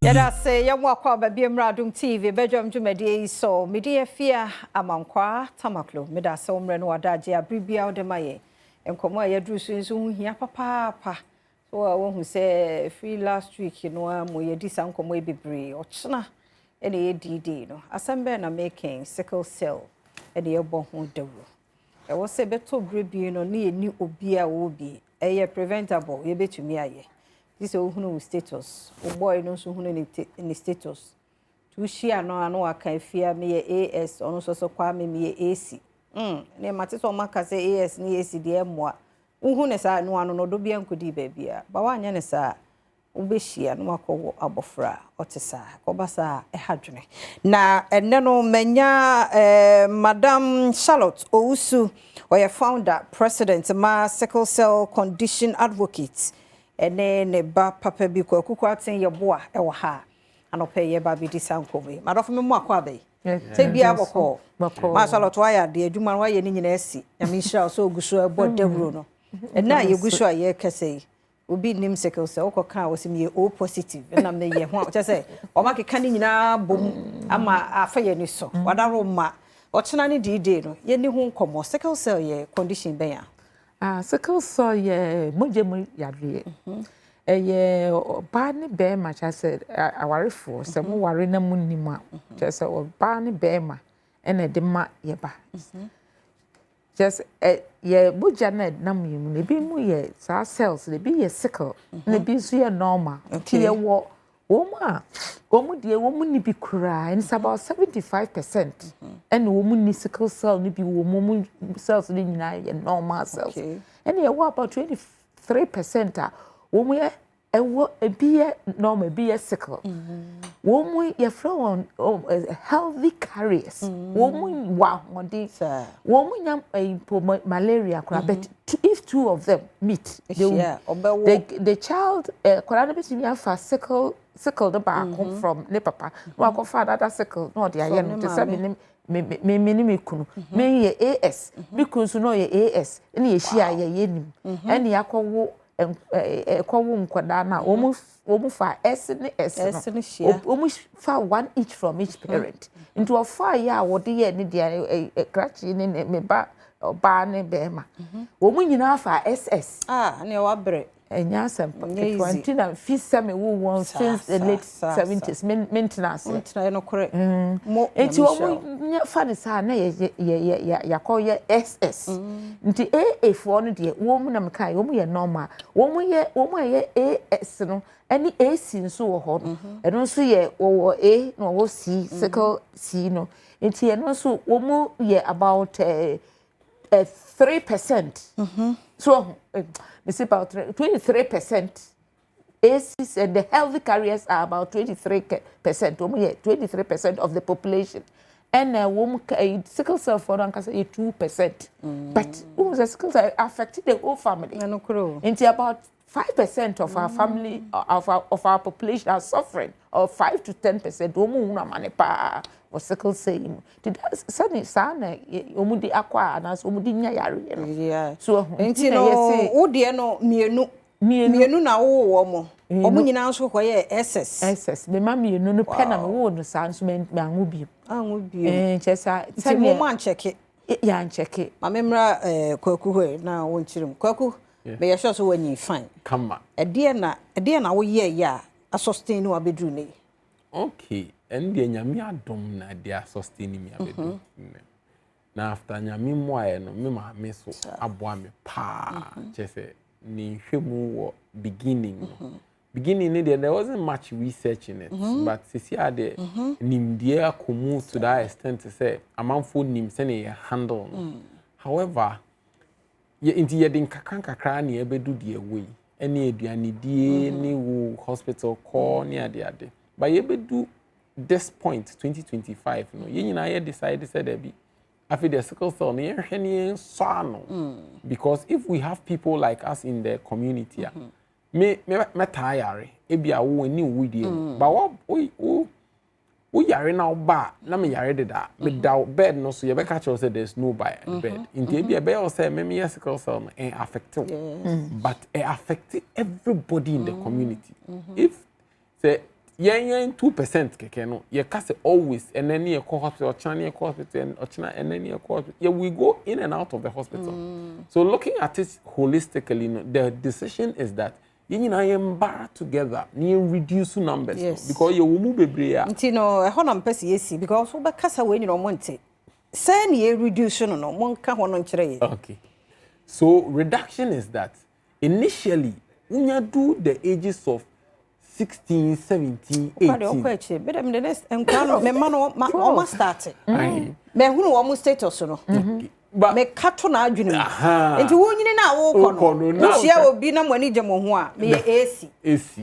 Yada say yamwa kwa babi Adom TV Badwam Jumedi so media fear amankwa tamaklo meda so mre no wadaje abribia odemaye enkomo ayadru so hu hia papa so wo hu say free last week no amoye di sankomo ebebre ochna ene edidi no asembe na making sickle cell ene yebo hu dawro e wo se beto brebi no ne eni obi a wo bi eye preventable ye betumi aye. This is who status. O boy no so who in status. To share no aka fear me AS ono so kwa me AC. Ne mate so maka say AS ni AC de moa. Who ne sa no ano no do bia nkodi baabia. Ba wanya ne sa ubehia no akọ abofra otesa. Ko basa hadwene. Na enne no manya Madam Charlotte Owusu oya founder president ma sickle cell condition advocate. Ene ne ba papa bi ko akukwatен ye boa e wo ha anope ye ba bi disankowe madofo me mu akwa be te bia boko ma Charlotte wa ya de adwuma wa ye ni nyina asi na me hira so oguso e bo dawro no na ye guso aye kese obi nim sickle cell ko kan wo sim ye o positive na me ye ho che se o ma keka ni nyina bom ama afa ye ni so wadaro ma o chena ni di no ye ni ho nkomo sickle cell ye condition ben ya sickle cell ye mojemu yadwe ye ba ni be ma cha se awarefo se mo ware na munima cha se ba ni be ma ene de ma ye ba just ye boja na mu ne bi mu ye sa cells ne bi ye sickle ne bi so ye normal ti ye wo omu de wo mu ni bi kura and it's about 75% and wo mu ni sickle cell ni bi wo mu cells ni nyina ye normal cells and ye wo about 23% wo mu ye ewo bi ye normal bi ye sickle wo mu ye from healthy carriers wo mu wa hodi wo mu nyam malaria kura but if two of them meet the child kura na be me afa sickle the back from ne papa no akọ father that sickle no de aye no te say me kunu me ye AS me kunu so no ye AS ene ye hia ye nim ene yakọwo ekọwo nkwada na omu fa S ne S no omu fa one each from each parent into of fa ya wode ye ne de krachi ne me ba ne be ma omu nyina fa SS ne wa bre enya sample 20 na Afisem wo won since the late 70s maintenance no correct enti wo nya fa de sa na ya call ye SS nti AA for no de wo mu na mkai wo mu ye normal wo mu ye AS no any AC nso wo ho no eno nso ye wo A no wo C sickle C no enti eno nso wo mu ye about 3% so it's about 23%. ACs and the healthy carriers are about 23%. 23% of the population. And sickle cell for them is 2%. But the sickle cell affected the whole family. Into about 5% of our family, of our population are suffering, or 5 to 10%. Or sickle cell. Did suddenly sana omudi akwa na so omudi nya yare so enti no wo de no mienu na wo mo omu nyina nso koye SS me ma mienu no pe na me wo no sa nso me anwo bi chesa ti mo man check ya check ma memra kwaku ho na wo nchirim kwaku me ye sure so wanyi fine kama e na wo ye ya a sustain no abedru ne okay and the nyame adom na dia sustain me abedu na after nyame moaye no me ma me so aboa me pa chese ni hwemu wo beginning there wasn't much research in it but sisi ade nimdie akomu to that extent to say amanfo nim se ne handle however ye inti ye din kakra na ebedu de away ene aduane die ni wo hospital call ni ade but ye bedu this point 2025 no ye nyina ye decide say there be after the sickle cell ne hwene so ano because if we have people like us in the community me tire e bia wo ni wo die but wo yare na oba na me yare deda me da bed no so ye be catch us say there's no by the bed in the bia be say me sickle cell no affect but it affect everybody in the community if say yen 2% keke no ye ka say always and then ye call hospital or china hospital or china and then ye call yeah we go in and out of the hospital. So looking at it holistically, no, the decision is that you know bar together you reduce numbers. Yes. Because you will move bebre. Nti no e ho na mpese yesi because we kasa we ni no monte. Say na reduce no mon ka ho no nkire ye. Okay. So reduction is that initially when you do the ages of 16, 17, 18. But the next encounter me man o start. Me hunu wo status no. But me kato na adwene mu. Enti wo nyine na wo kɔ no. Wo hia obi na mo ani gye mo ho a me ye AC.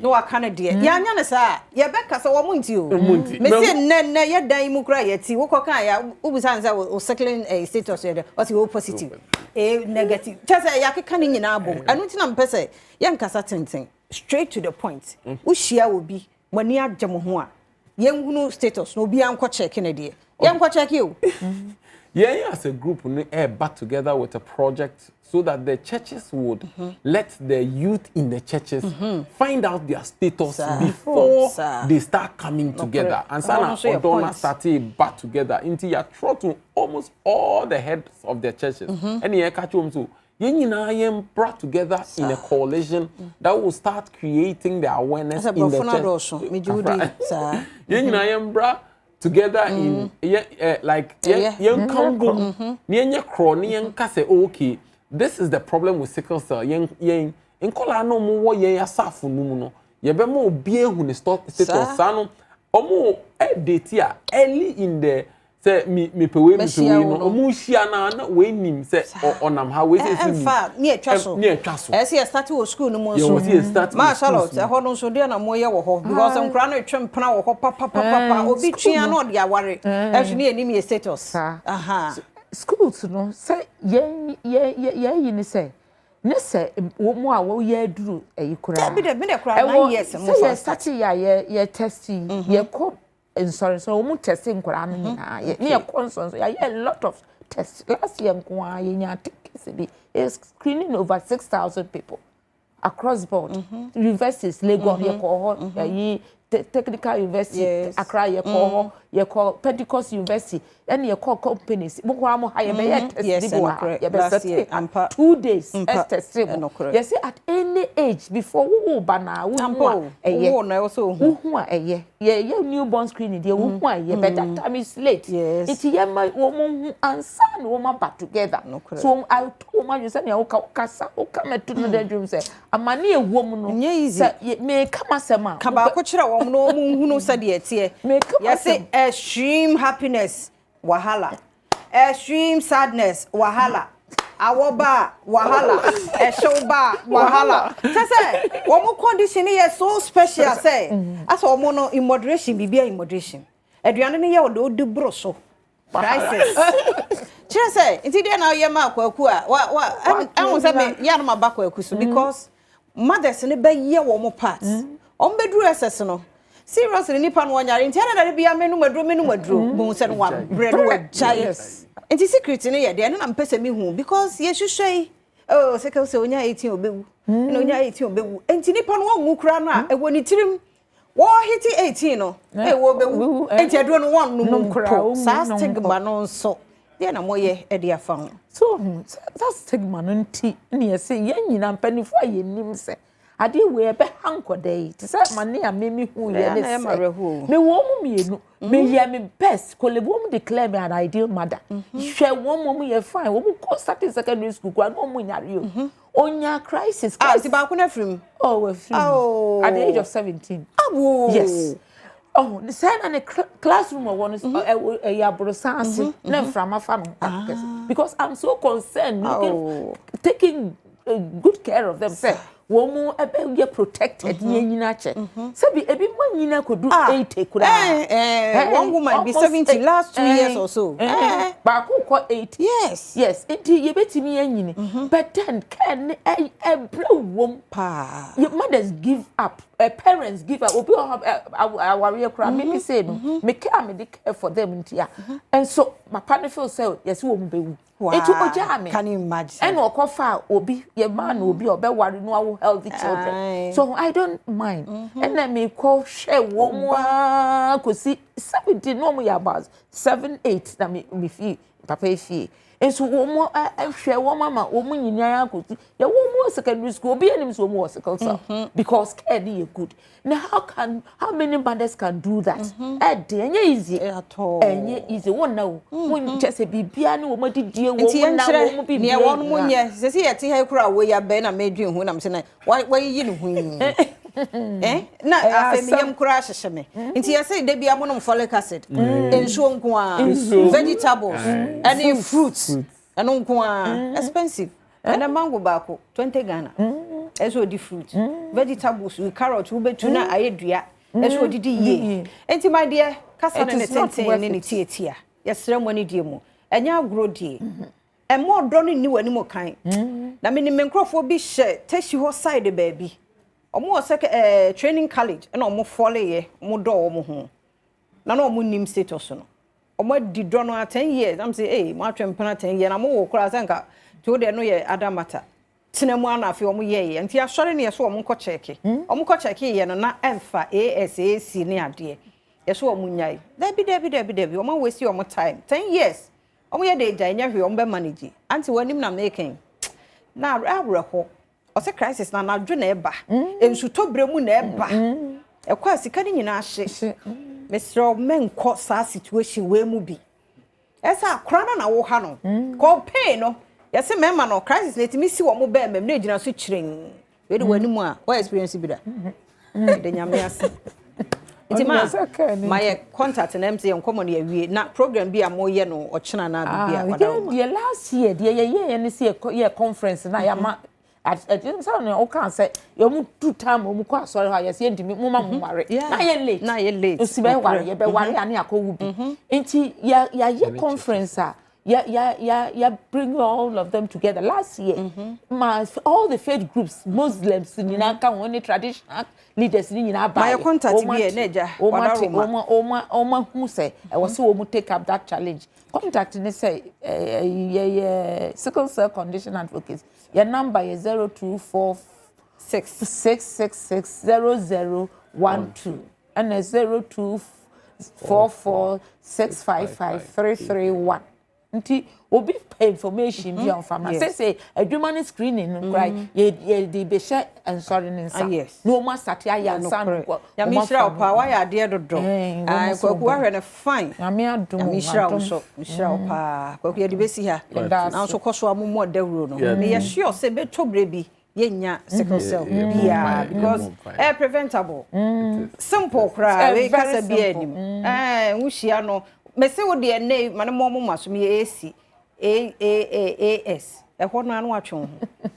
No aka na de. Ya nya ne sa ye beka sa wo munti o. Me se nne ye dan mu kra ye ti wo kɔ kan ya wo busan sa wo Sickle status ye de o ti wo positive. Negative. Just ya keka ni nyina abom. Anu ti na mpese ye nkasa tenten. Straight to the point. Wo hia obi mo ani agye mo ho a ye hunu status no obi an kɔ check na de. Ye nkɔ check you. Yeah, as a group, we back together with a project so that the churches would let the youth in the churches find out their status before they start coming together. And Sana Odona started back together into your throat to almost all the heads of their churches. And you catch them too. You brought together in a coalition that will start creating the awareness in the church. You brought together in like young Congo near crony and say okay, this is the problem with sickle cell in kola no mo ye asafu no no ye be mo bie hu ne status sano omo date ya early in the say me pewe no omo hia na we nim say onam ha we say in fact near twaso as you start to school no mo so ma Charlotte e ho no so de na mo ye wo ho because nkra no twempena wo ho papa obi twia no de aware actually enim ye status aha schools no say ye ni say ne say wo mo a wo ye duru eyikura be de kura 9 years mo say start ya ye testing ye ko sorry so we testing nkora no nyina ye ne consons ya a lot of tests last year nkwa ye nya tickets is screening over 6,000 people across board universities Lagos ye ko ye technical university Accra ye ko ye ko Pentecost University and ye call companies mo kwa mo haye be test ye be set 2 days testing you see at any age before wo ba na wo wo na also hu a ye newborn screening dey hu a ye but that time is late it ye ma wo mo ansa na wo ma back together so I told ma you say na wo kasa wo come to the dream say amane ewo mu no me kama sema ka ba ko kire wo no mu hu no say de tie you say extreme happiness wahala, extreme sadness wahala, awoba wahala, eshoba wahala. Say, one condition is so special. Say, as a mono in moderation, be in moderation. Adriana ni ya do broso. Crisis. Just say, it's there now. Yama kwa I was saying, Yanma back because mothers in the bay year one more parts. On bedroom assassin. Seriously, nipa no nyare ntia na bia menu madro bo se no wa bre no wa jai enti secret ne ye de na mpese me hu because ye hwehwei oh Sickle se onya 18 obewu na onya 18 obewu enti nipa no won kura no a ewo ni tirim wo hiti 18 no e wo obewu enti adro no won no kura sa stigma no nso de na moye e de afa ho so that stigma no nti ne ye se ye nyina mpanifo aye nim se ade we be hankodai ti say mane a memi hu ye ne say me wo mu mienu me ye me best kolebo mu declare me an ideal mother hwe wo mu ye fine wo mu ko start secondary school kwa no mu nyare o onya crisis ti ba ko na frim we frim at the age of 17 yes the say na the classroom one is ya brosanse na frama fa no because I'm so concerned taking good care of them say womu ebe get protected nyina che sabi ebi mo nyina kodu 80 kura one woman be 70 last 2 years or so ba ko 80 yes enti ye betimi anyini but then can wom pa your mothers give up parents give up obi our kura me say no me care me dey care for them ntia and so my partner feel say yes wo mbewu Etu oja me. Can you imagine? And okofa obi ye man obi obeware no awo healthy children. So I don't mind. And let me call share one more kosi 70 no mo ya about 7 8 na me fi papa fi. And so one share one mama omo nyinara kosi. Ya one more secondary school obi enim so more sickle cell because care dey good. Now how many mothers can do that? Enye easy at all. Enye easy one now. When just a bibia ni wo madidie wo na wo bibia. Ne won mo nye se se yeti ha kura wo ya be na medwin hu na me se na why yi ni hu. Na afemi yam kura hyehye me. Nti ya say de bia mo no folic acid. Ensuo nko a vegetables and fruits. Eno nko a expensive. And a mango bako 20 Ghana. Eso di fruit. Vegetables with carrot, ube tuna ayedua. Eso di ye. Enti my dear, kasa na tenten ni tietia. Yesre mo ni die mo. Enya agro die. E mo do ni wani mo kan. Na me ni menkrofo bi hye tashi ho side baby. Omo o training college na omo follow ye, omo do omo ho. Na omo nim status no. Omo di do no 10 years. I'm say, "Hey, mo atwempana 10 years na mo wo kura sanka to de no ye adamata tinemu ana afi omo ye nti asore ne yeso omo ko cheke omo ko cheke ye no na emfa ASAC ne ade yeso omo nyai debi omo wesi omo time 10 years omo ye de gya nya hwe omo be manage anti wanim na making na awreho o se crisis na dwo na eba ensu tobremu na eba ekwa sika ni nyina ahye mesro menko sa situation we mu bi esa akra na wo ha no ko pay no yes, memma no crisis let me see what mo be mem na ejina so chiren we de wani mu a what experience bi da de nyame ase nti my contact na MC enkomo na yawie na program bi a mo ye no o chena na bi a wada ye last year de ye ne see ye conference na ya ma at so no o kan say you mu two time o mu ko asori ha yes ye ndimi mu ma mu ware na ye late o si be ware ye be ware ani akowu bi nti ya ye conference a Yeah, bring all of them together. Last year, all the faith groups, Muslims, only traditional leaders, my contact here, Neja, Oma, who say, I was so take up that challenge. Contact and say, Sickle Cell Condition Advocates. Your number is 0246660012 and 0244655331. Nti obi pay information bi on farmer say adwuma screening cry ye dey be share and sorry nsa no ma start ya nsa no ya mi shira opa wa ya de dodo ai kwaku wa hwe ne fine ya mi adum mi shira so mi shira opa kwaku ye de be si ha na so koso amomo dawuro no me ye sure say be tobre bi yenya sickle cell bia because preventable simple cry we kasa bi anim wo hia no me se wo de ne mane mo maso me AC AAAS e ho no anu atwe ho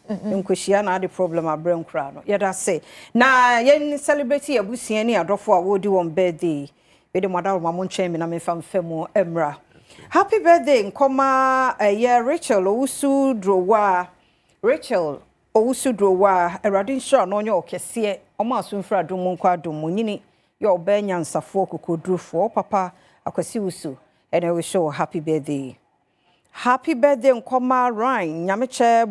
nkohia na the problem abrem kra no ye da say na yen celebrate abusia ni adofo a wo di won birthday we de modal mamo nchen me na me fam fam emra happy birthday nkoma Rachel Owusu Drowa Eradin Shaw no nyo kese omo asumfra dum nkwa dum nyini ye obanya nsafo kokodrufo papa akwasi wusu and I will show happy birthday nkoma Ryan nyameche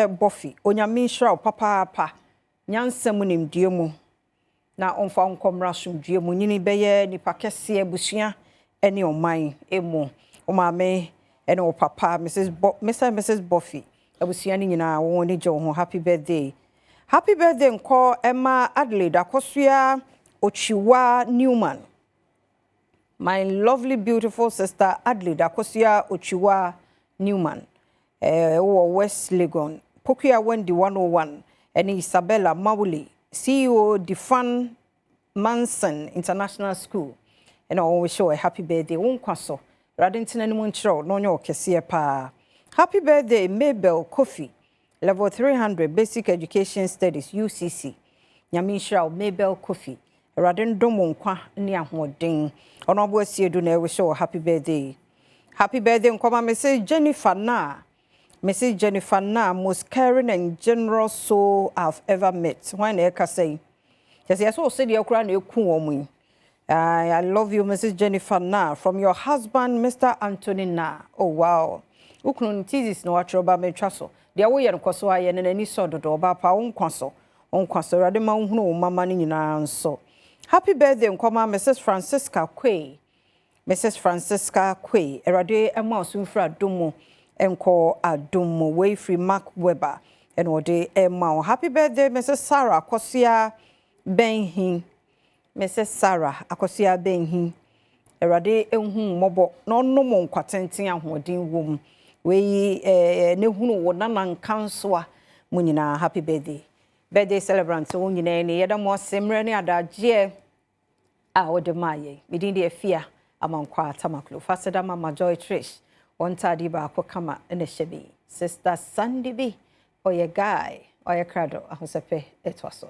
Boffy onyame shra papa nyansam nimdie mu na onfa nkomra somdie mu nyini beye nipa kese abusua ene oman emu omame ene o papa Mrs. Boffy abusua ni nyina won ni je ho happy birthday nko Emma Adelaide akosua Ochiwa Newman. My lovely, beautiful sister Adelaide Akosia Ochiwa Newman. West Legon. Pokia Wendy 101. And Isabella Mawuli, CEO Defan Manson International School. And I always show a happy birthday. Unkwaso. Radintin and Munchro, no kesia pa. Happy birthday, Mabel Kofi. Level 300 Basic Education Studies, UCC. Nyamisha Mabel Kofi. Radin Domonkwa ni ahoden ono abo asiedu na we show happy birthday nkoma Mrs. Jennifer na most caring and generous soul I've ever met when e ka say yes so say de akura na eku omu I love you, Mrs. Jennifer Na. From your husband, Mr. Anthony Na. Oh, wow. Ukunu thesis no atroba me traso. Dia wo ye nkoso aye ne nani so dodo ba pa wonkwaso. Wonkwaso rade ma hunu wo mama ni nyina nso. Happy birthday nkoma Mrs. Francisca Kwe. Mrs. Francisca Kwe. Erade ema osumfra domo enko adomo way free Mark Weber. And ode ema. Happy birthday Mrs. Sarah Kosia Benhin. Mrs. Sarah Akosia Benhin. Erade ehun mobo no no mo nkwatenten ahoden wom. We ne hunu wo nanan kansoa mu nyina happy birthday. Birthday celebrant wo nyina ne yeda mo semre ne adaje a wode maye. Midin de afia amankwa tamaklo. Faseda mama Joy Trish. Ontadi ba akokama ene shebi. Sister Sandy B. Oye guy. Oye krado ahosepe etwaso.